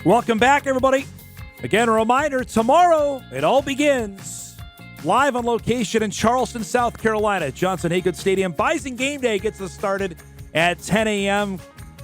Welcome back, everybody. Again, a reminder, tomorrow it all begins. Live on location in Charleston, South Carolina at Johnson Haygood Stadium. Bison Game Day gets us started at 10 a.m.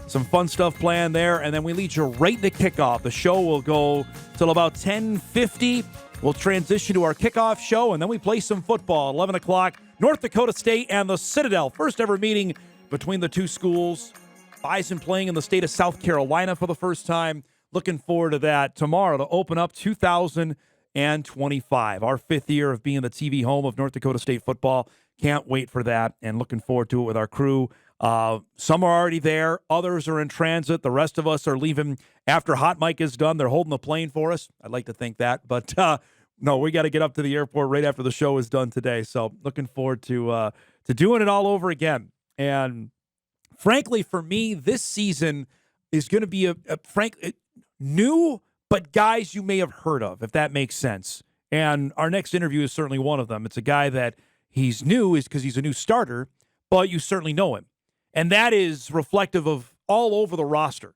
Some fun stuff planned there, and then we lead you right into kickoff. The show will go till about 10:50. We'll transition to our kickoff show, and then we play some football. 11 o'clock, North Dakota State and the Citadel. First ever meeting between the two schools. Bison playing in the state of South Carolina for the first time. Looking forward to that tomorrow to open up 2025, our fifth year of being the TV home of North Dakota State football. Can't wait for that, and looking forward to it with our crew. Some are already there. Others are in transit. The rest of us are leaving after Hot Mic is done. They're holding the plane for us. I'd like to think that. But, no, we got to get up to the airport right after the show is done today. So looking forward to doing it all over again. And, frankly, for me, this season is going to be new, but guys you may have heard of, if that makes sense. And our next interview is certainly one of them. It's a guy that he's new is because he's a new starter, but you certainly know him. And that is reflective of all over the roster,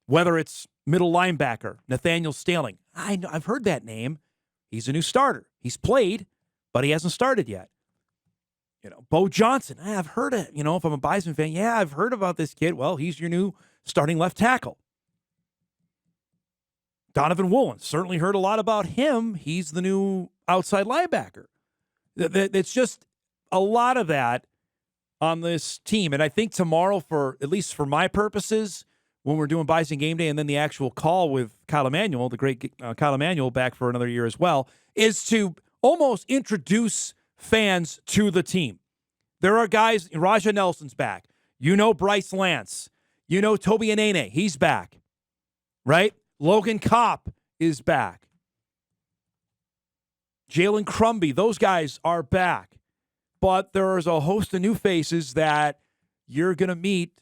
whether it's middle linebacker, Nathaniel Staling. I've heard that name. He's a new starter. He's played, but he hasn't started yet. Bo Johnson. I've heard it. If I'm a Bison fan, I've heard about this kid. Well, he's your new starting left tackle. Donovan Woolen, certainly heard a lot about him. He's the new outside linebacker. It's just a lot of that on this team. And I think tomorrow, at least for my purposes, when we're doing Bison Game Day and then the actual call with Kyle Emanuel, the great Kyle Emanuel back for another year as well, is to almost introduce fans to the team. There are guys, Raja Nelson's back. Bryce Lance. Toby Anene, he's back. Right? Logan Kopp is back. Jalen Crumby, those guys are back. But there's a host of new faces that you're going to meet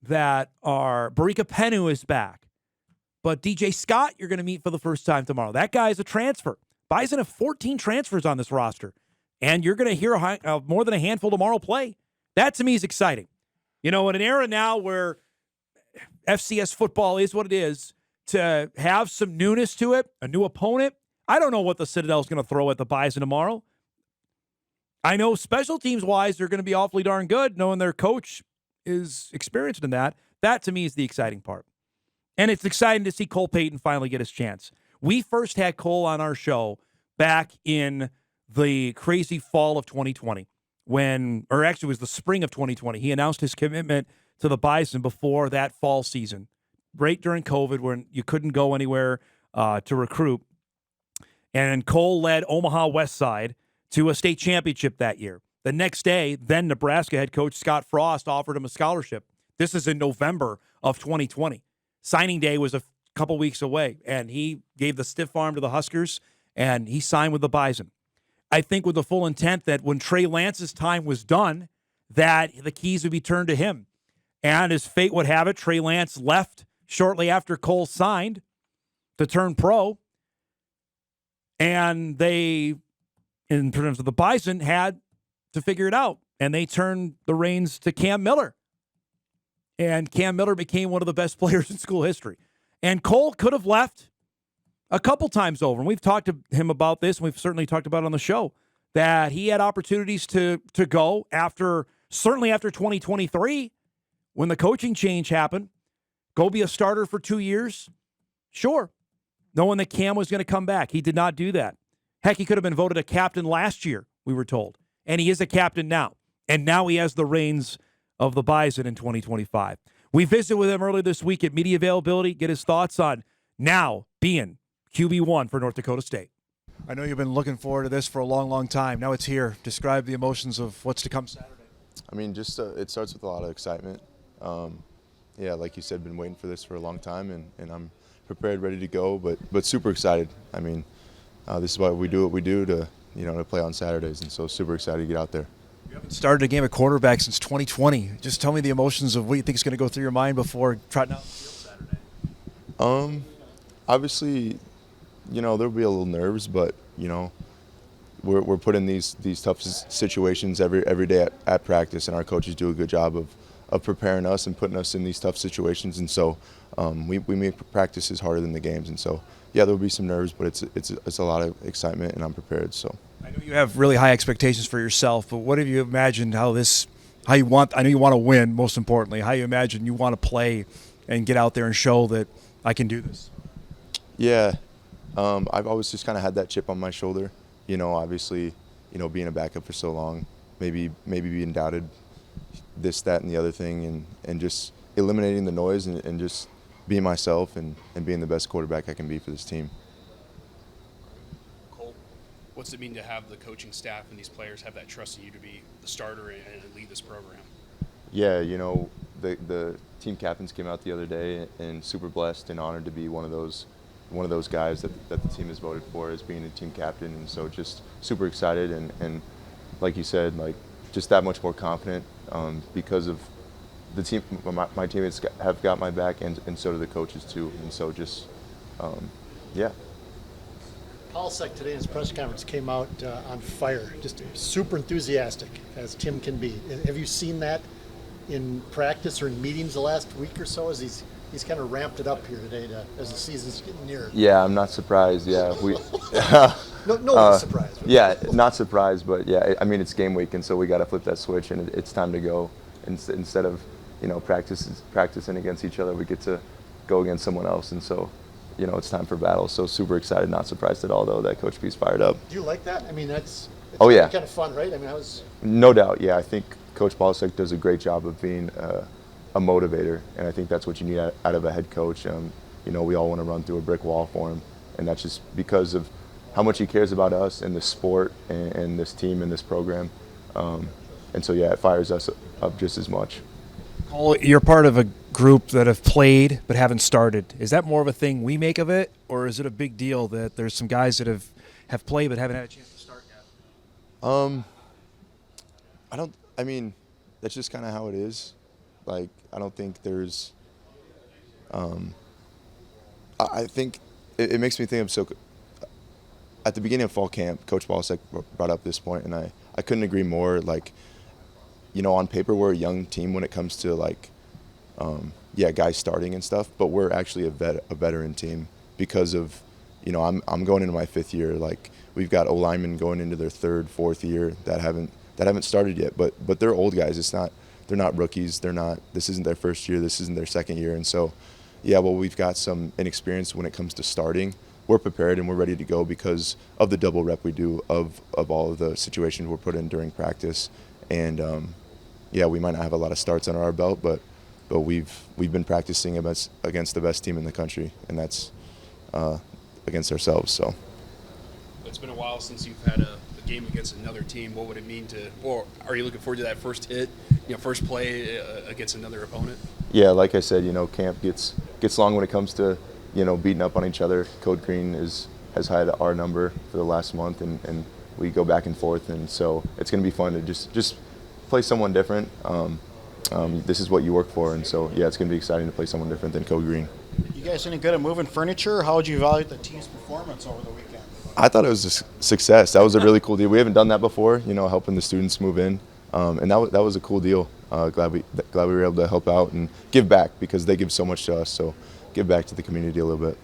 that are, Barika Penu is back. But DJ Scott, you're going to meet for the first time tomorrow. That guy is a transfer. Bison have 14 transfers on this roster. And you're going to hear more than a handful tomorrow play. That, to me, is exciting. In an era now where FCS football is what it is, to have some newness to it, a new opponent. I don't know what the Citadel is going to throw at the Bison tomorrow. I know special teams-wise, they're going to be awfully darn good, knowing their coach is experienced in that. That, to me, is the exciting part. And it's exciting to see Cole Payton finally get his chance. We first had Cole on our show back in the crazy fall of 2020, or actually it was the spring of 2020. He announced his commitment to the Bison before that fall season, right during COVID when you couldn't go anywhere to recruit. And Cole led Omaha West Side to a state championship that year. The next day, then Nebraska head coach Scott Frost offered him a scholarship. This is in November of 2020. Signing day was a couple weeks away, and he gave the stiff arm to the Huskers, and he signed with the Bison. I think with the full intent that when Trey Lance's time was done, that the keys would be turned to him. And as fate would have it, Trey Lance left shortly after Cole signed to turn pro. And they, in terms of the Bison, had to figure it out. And they turned the reins to Cam Miller. And Cam Miller became one of the best players in school history. And Cole could have left a couple times over. And we've talked to him about this, and we've certainly talked about it on the show, that he had opportunities to go certainly after 2023, when the coaching change happened. Go be a starter for 2 years? Sure. Knowing that Cam was going to come back. He did not do that. Heck, he could have been voted a captain last year, we were told. And he is a captain now. And now he has the reins of the Bison in 2025. We visited with him earlier this week at media availability, get his thoughts on now being QB1 for North Dakota State. I know you've been looking forward to this for a long, long time. Now it's here. Describe the emotions of what's to come Saturday. It starts with a lot of excitement. Like you said, been waiting for this for a long time, and I'm prepared, ready to go, but super excited. This is why we do what we do to play on Saturdays, and so super excited to get out there. You haven't started a game at quarterback since 2020. Just tell me the emotions of what you think is going to go through your mind before trotting out the field Saturday. Obviously, there'll be a little nerves, but we're put in these tough situations every day at practice, and our coaches do a good job preparing us and putting us in these tough situations. And so we make practices harder than the games. And so, yeah, there will be some nerves, but it's a lot of excitement, and I'm prepared. So I know you have really high expectations for yourself, but what have you imagined how you want? I know you want to win, most importantly. How you imagine you want to play and get out there and show that I can do this? Yeah, I've always just kind of had that chip on my shoulder. Obviously, being a backup for so long, maybe being doubted, this, that, and the other thing, and just eliminating the noise and just being myself and being the best quarterback I can be for this team. Cole, what's it mean to have the coaching staff and these players have that trust in you to be the starter and lead this program? Yeah, the team captains came out the other day, and super blessed and honored to be one of those guys that the team has voted for as being a team captain. And so just super excited and like you said, like just that much more confident because of the team. My teammates have got my back, and so do the coaches too. And so just yeah. Polsek today in his press conference came out on fire, just super enthusiastic as Tim can be. Have you seen that in practice or in meetings the last week or so, as he's kind of ramped it up here today as the season's getting near? Yeah, I'm not surprised. Yeah, no one's surprised. Yeah, not surprised, but yeah, I mean, it's game week, and so we got to flip that switch, and it's time to go. Instead of practicing against each other, we get to go against someone else, and so it's time for battle. So super excited, not surprised at all though that Coach B's fired up. Do you like that? I mean, it's oh yeah, kind of fun, right? I mean, no doubt. Yeah, I think Coach Polsek does a great job of being a motivator, and I think that's what you need out of a head coach. We all want to run through a brick wall for him, and that's just because of how much he cares about us and the sport and this team and this program. And so yeah, it fires us up just as much. Cole, you're part of a group that have played but haven't started. Is that more of a thing we make of it, or is it a big deal that there's some guys that have played but haven't had a chance to start yet? I mean, that's just kind of how it is. Like, I don't think there's. I think it makes me think of at the beginning of fall camp, Coach Polsek brought up this point, and I couldn't agree more. Like, on paper we're a young team when it comes to like, guys starting and stuff, but we're actually a veteran team because of, I'm going into my 5th year. Like, we've got O-linemen going into their 3rd, 4th year that haven't started yet, but they're old guys. They're not rookies. This isn't their 1st year. This isn't their 2nd year. And so, yeah, well, we've got some inexperience when it comes to starting. We're prepared and we're ready to go because of the double rep we do of all of the situations we're put in during practice. And we might not have a lot of starts under our belt, but we've been practicing against the best team in the country, and that's against ourselves. So It's been a while since you've had a game against another team. What would it mean or are you looking forward to that first hit, first play against another opponent? Yeah, like I said, camp gets long when it comes to beating up on each other. Code Green has had our number for the last month, and we go back and forth, and so it's going to be fun to just play someone different. This is what you work for, and so yeah, it's going to be exciting to play someone different than Code Green. You guys any good at moving furniture? How would you evaluate the team's performance over the weekend? I thought it was a success. That was a really cool deal. We haven't done that before, helping the students move in, and that was a cool deal. Glad we were able to help out and give back because they give so much to us. So give back to the community a little bit.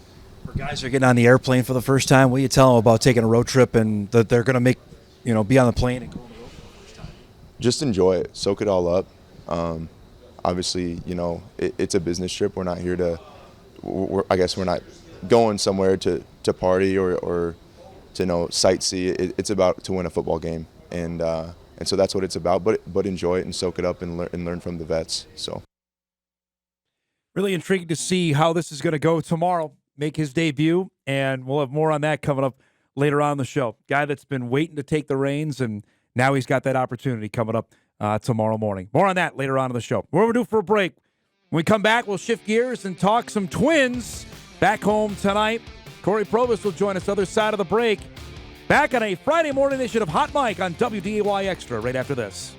For guys who are getting on the airplane for the first time, what do you tell them about taking a road trip and that they're going to be on the plane and go on the road for the first time? Just enjoy it, soak it all up. Obviously, it's a business trip. We're not here to. I guess we're not going somewhere to party or to sightsee. It's about to win a football game, and so that's what it's about. But enjoy it and soak it up and learn from the vets. So Really intrigued to see how this is going to go tomorrow. Make his debut, and we'll have more on that coming up later on in the show. Guy that's been waiting to take the reins, and now he's got that opportunity coming up tomorrow morning. More on that later on in the show. We're due for a break. When we come back, we'll shift gears and talk some Twins back home tonight. Corey Provis will join us other side of the break. Back on a Friday morning edition of Hot Mic on WDAY Extra right after this.